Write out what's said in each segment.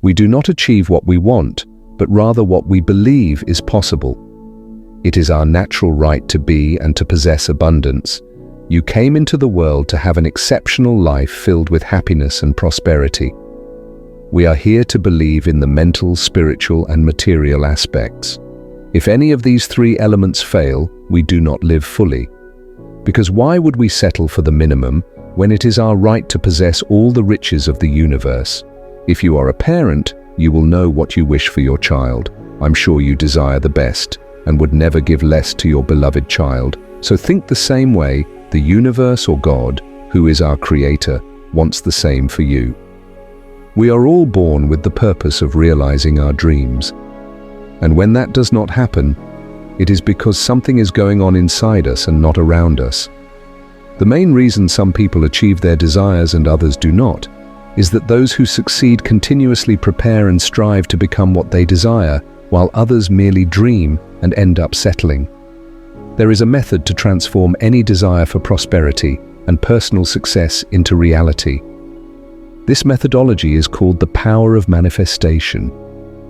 We do not achieve what we want, but rather what we believe is possible. It is our natural right to be and to possess abundance. You came into the world to have an exceptional life filled with happiness and prosperity. We are here to believe in the mental, spiritual, and material aspects. If any of these three elements fail, we do not live fully. Because why would we settle for the minimum when it is our right to possess all the riches of the universe? If you are a parent, you will know what you wish for your child. I'm sure you desire the best and would never give less to your beloved child. So think the same way. The universe or God, who is our creator, wants the same for you. We are all born with the purpose of realizing our dreams. And when that does not happen, it is because something is going on inside us and not around us. The main reason some people achieve their desires and others do not is that those who succeed continuously prepare and strive to become what they desire, while others merely dream and end up settling. There is a method to transform any desire for prosperity and personal success into reality. This methodology is called the power of manifestation.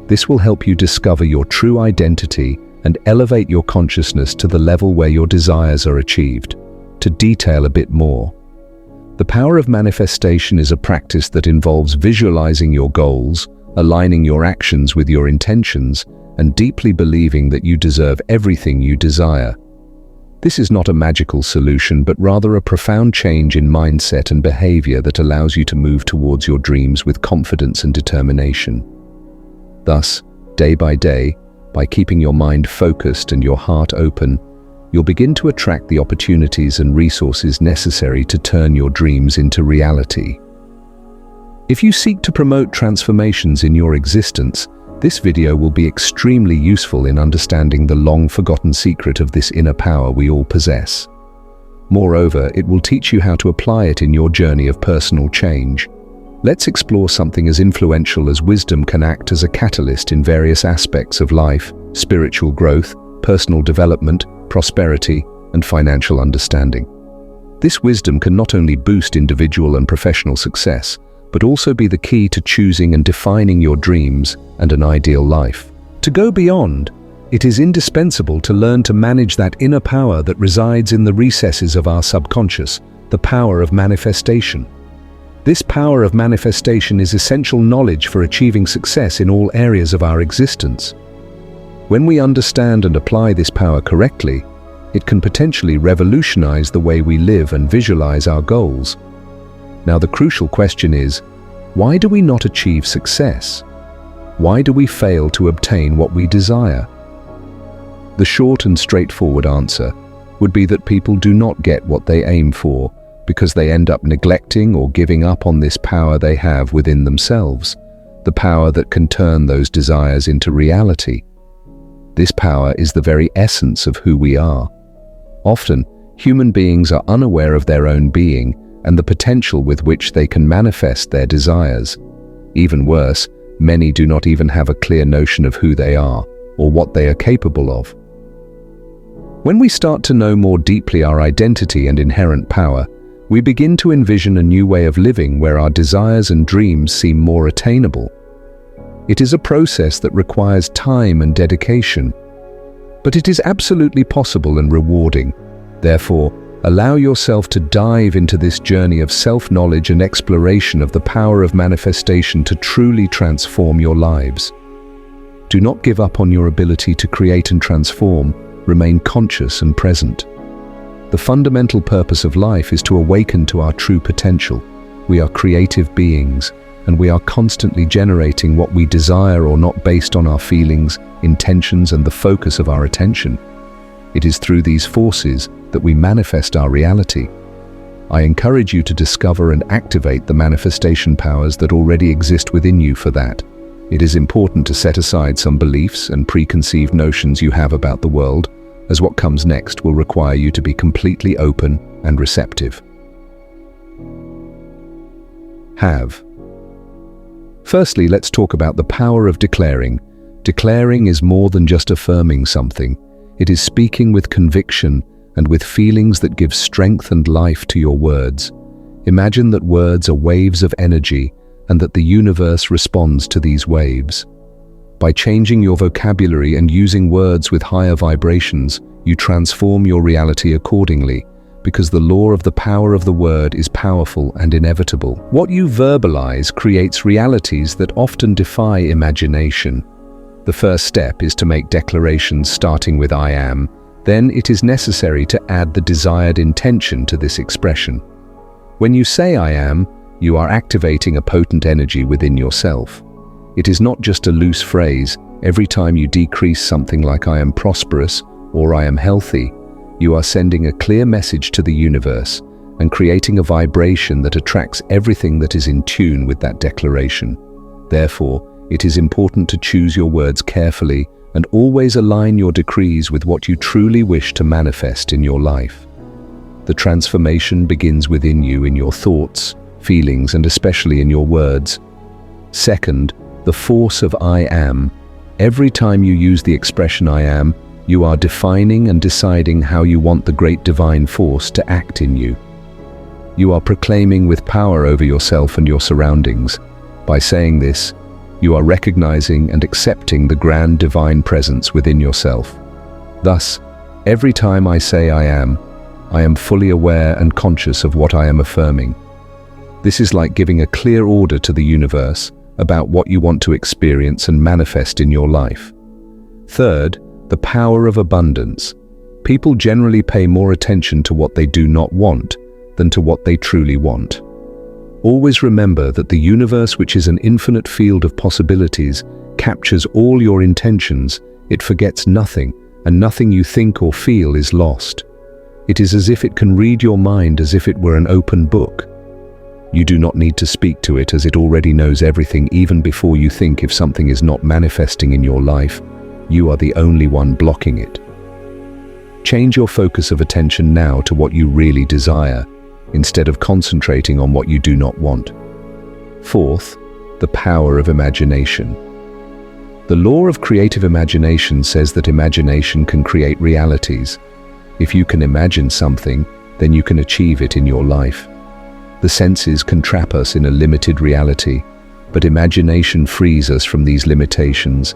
This will help you discover your true identity and elevate your consciousness to the level where your desires are achieved. To detail a bit more, the power of manifestation is a practice that involves visualizing your goals, aligning your actions with your intentions, and deeply believing that you deserve everything you desire. This is not a magical solution, but rather a profound change in mindset and behavior that allows you to move towards your dreams with confidence and determination. Thus, day by day, by keeping your mind focused and your heart open, you'll begin to attract the opportunities and resources necessary to turn your dreams into reality. If you seek to promote transformations in your existence, this video will be extremely useful in understanding the long-forgotten secret of this inner power we all possess. Moreover, it will teach you how to apply it in your journey of personal change. Let's explore something as influential as wisdom can act as a catalyst in various aspects of life: spiritual growth, personal development, prosperity, and financial understanding. This wisdom can not only boost individual and professional success, but also be the key to choosing and defining your dreams and an ideal life. To go beyond, it is indispensable to learn to manage that inner power that resides in the recesses of our subconscious, the power of manifestation. This power of manifestation is essential knowledge for achieving success in all areas of our existence. When we understand and apply this power correctly, it can potentially revolutionize the way we live and visualize our goals. Now, the crucial question is, why do we not achieve success? Why do we fail to obtain what we desire? The short and straightforward answer would be that people do not get what they aim for because they end up neglecting or giving up on this power they have within themselves, the power that can turn those desires into reality. This power is the very essence of who we are. Often, human beings are unaware of their own being and the potential with which they can manifest their desires. Even worse, many do not even have a clear notion of who they are or what they are capable of. When we start to know more deeply our identity and inherent power, we begin to envision a new way of living where our desires and dreams seem more attainable. It is a process that requires time and dedication, but it is absolutely possible and rewarding. Therefore, allow yourself to dive into this journey of self-knowledge and exploration of the power of manifestation to truly transform your lives. Do not give up on your ability to create and transform. Remain conscious and present. The fundamental purpose of life is to awaken to our true potential. We are creative beings, and we are constantly generating what we desire or not based on our feelings, intentions, and the focus of our attention. It is through these forces that we manifest our reality. I encourage you to discover and activate the manifestation powers that already exist within you. For that, it is important to set aside some beliefs and preconceived notions you have about the world, as what comes next will require you to be completely open and receptive. Firstly, let's talk about the power of declaring. Declaring is more than just affirming something. It is speaking with conviction and with feelings that give strength and life to your words. Imagine that words are waves of energy, and that the universe responds to these waves. By changing your vocabulary and using words with higher vibrations, you transform your reality accordingly, because the law of the power of the word is powerful and inevitable. What you verbalize creates realities that often defy imagination. The first step is to make declarations starting with I am. Then it is necessary to add the desired intention to this expression. When you say I am, you are activating a potent energy within yourself. It is not just a loose phrase. Every time you decrease something like I am prosperous or I am healthy, you are sending a clear message to the universe and creating a vibration that attracts everything that is in tune with that declaration. Therefore, it is important to choose your words carefully and always align your decrees with what you truly wish to manifest in your life. The transformation begins within you in your thoughts, feelings, and especially in your words. Second, the force of I am. Every time you use the expression I am, you are defining and deciding how you want the great divine force to act in you. You are proclaiming with power over yourself and your surroundings. By saying this, you are recognizing and accepting the grand divine presence within yourself. Thus, every time I say I am fully aware and conscious of what I am affirming. This is like giving a clear order to the universe about what you want to experience and manifest in your life. Third, the power of abundance. People generally pay more attention to what they do not want than to what they truly want. Always remember that the universe, which is an infinite field of possibilities, captures all your intentions. It forgets nothing, and nothing you think or feel is lost. It is as if it can read your mind as if it were an open book. You do not need to speak to it, as it already knows everything even before you think. If something is not manifesting in your life, you are the only one blocking it. Change your focus of attention now to what you really desire, instead of concentrating on what you do not want. Fourth, the power of imagination. The law of creative imagination says that imagination can create realities. If you can imagine something, then you can achieve it in your life. The senses can trap us in a limited reality, but imagination frees us from these limitations.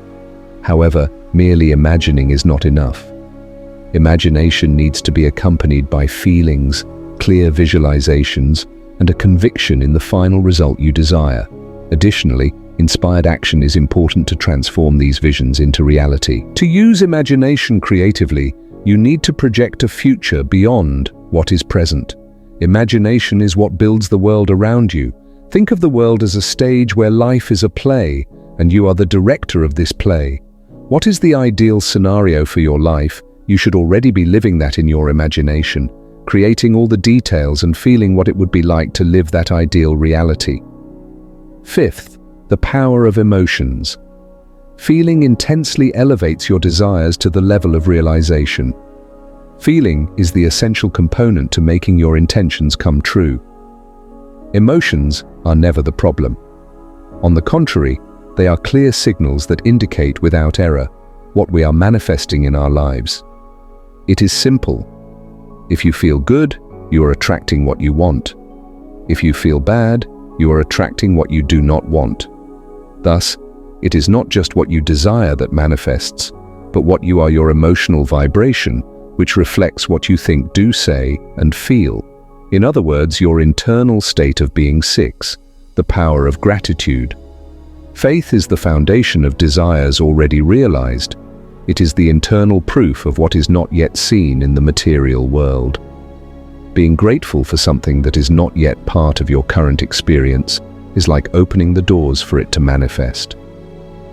However, merely imagining is not enough. Imagination needs to be accompanied by feelings, clear visualizations, and a conviction in the final result you desire. Additionally, inspired action is important to transform these visions into reality. To use imagination creatively, you need to project a future beyond what is present. Imagination is what builds the world around you. Think of the world as a stage where life is a play, and you are the director of this play. What is the ideal scenario for your life? You should already be living that in your imagination, creating all the details and feeling what it would be like to live that ideal reality. Fifth, the power of emotions. Feeling intensely elevates your desires to the level of realization. Feeling is the essential component to making your intentions come true. Emotions are never the problem. On the contrary, they are clear signals that indicate without error what we are manifesting in our lives. It is simple. If you feel good, you are attracting what you want. If you feel bad, you are attracting what you do not want. Thus, it is not just what you desire that manifests, but what you are, your emotional vibration, which reflects what you think, do, say, and feel. In other words, your internal state of being. 6. The power of gratitude. Faith is the foundation of desires already realized. It is the internal proof of what is not yet seen in the material world. Being grateful for something that is not yet part of your current experience is like opening the doors for it to manifest.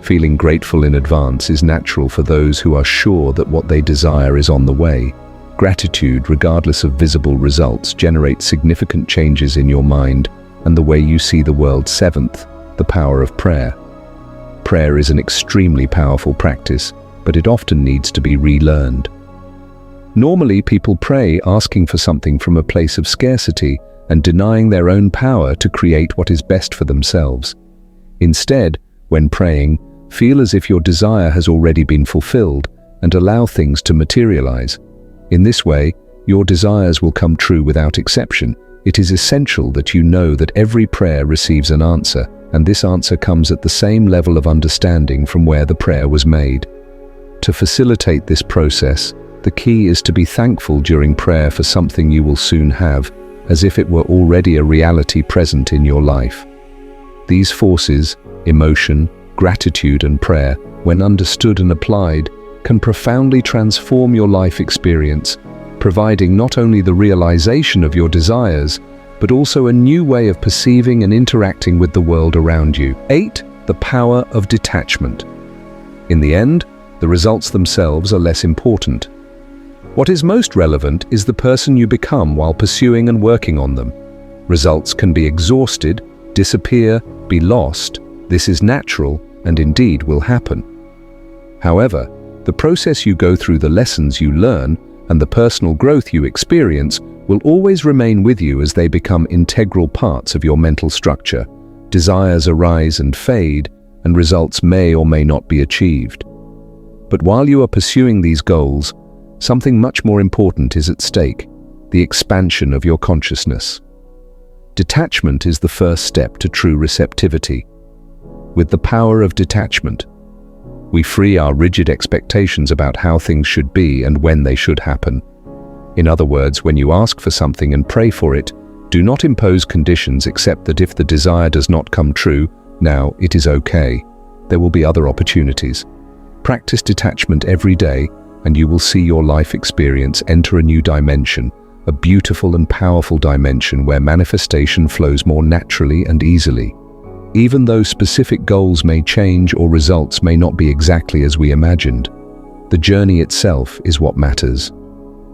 Feeling grateful in advance is natural for those who are sure that what they desire is on the way. Gratitude, regardless of visible results, generates significant changes in your mind and the way you see the world. 7th, the power of prayer. Prayer is an extremely powerful practice, but it often needs to be relearned. Normally, people pray asking for something from a place of scarcity and denying their own power to create what is best for themselves. Instead, when praying, feel as if your desire has already been fulfilled and allow things to materialize. In this way, your desires will come true without exception. It is essential that you know that every prayer receives an answer, and this answer comes at the same level of understanding from where the prayer was made. To facilitate this process, the key is to be thankful during prayer for something you will soon have, as if it were already a reality present in your life. These forces, emotion, gratitude, and prayer, when understood and applied, can profoundly transform your life experience, providing not only the realization of your desires, but also a new way of perceiving and interacting with the world around you. 8. The power of detachment. In the end, the results themselves are less important. What is most relevant is the person you become while pursuing and working on them. Results can be exhausted, disappear, be lost. This is natural and indeed will happen. However, the process you go through, the lessons you learn, and the personal growth you experience will always remain with you as they become integral parts of your mental structure. Desires arise and fade, and results may or may not be achieved. But while you are pursuing these goals, something much more important is at stake: the expansion of your consciousness. Detachment is the first step to true receptivity. With the power of detachment, we free our rigid expectations about how things should be and when they should happen. In other words, when you ask for something and pray for it, do not impose conditions except that if the desire does not come true, now it is okay. There will be other opportunities. Practice detachment every day, and you will see your life experience enter a new dimension, a beautiful and powerful dimension where manifestation flows more naturally and easily. Even though specific goals may change or results may not be exactly as we imagined, the journey itself is what matters.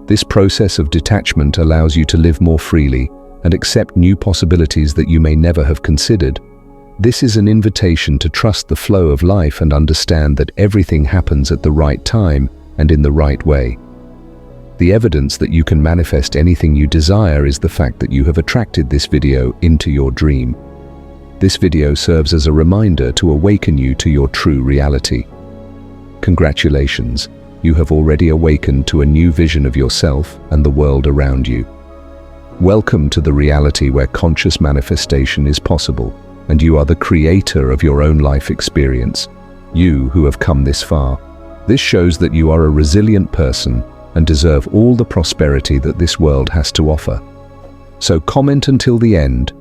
This process of detachment allows you to live more freely and accept new possibilities that you may never have considered. This is an invitation to trust the flow of life and understand that everything happens at the right time and in the right way. The evidence that you can manifest anything you desire is the fact that you have attracted this video into your dream. This video serves as a reminder to awaken you to your true reality. Congratulations, you have already awakened to a new vision of yourself and the world around you. Welcome to the reality where conscious manifestation is possible, and you are the creator of your own life experience. You who have come this far. This shows that you are a resilient person and deserve all the prosperity that this world has to offer. So comment until the end,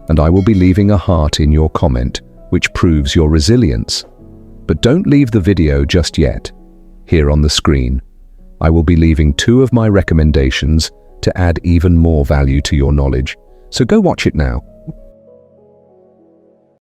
and I will be leaving a heart in your comment, which proves your resilience. But don't leave the video just yet. Here on the screen, I will be leaving 2 of my recommendations to add even more value to your knowledge. So go watch it now.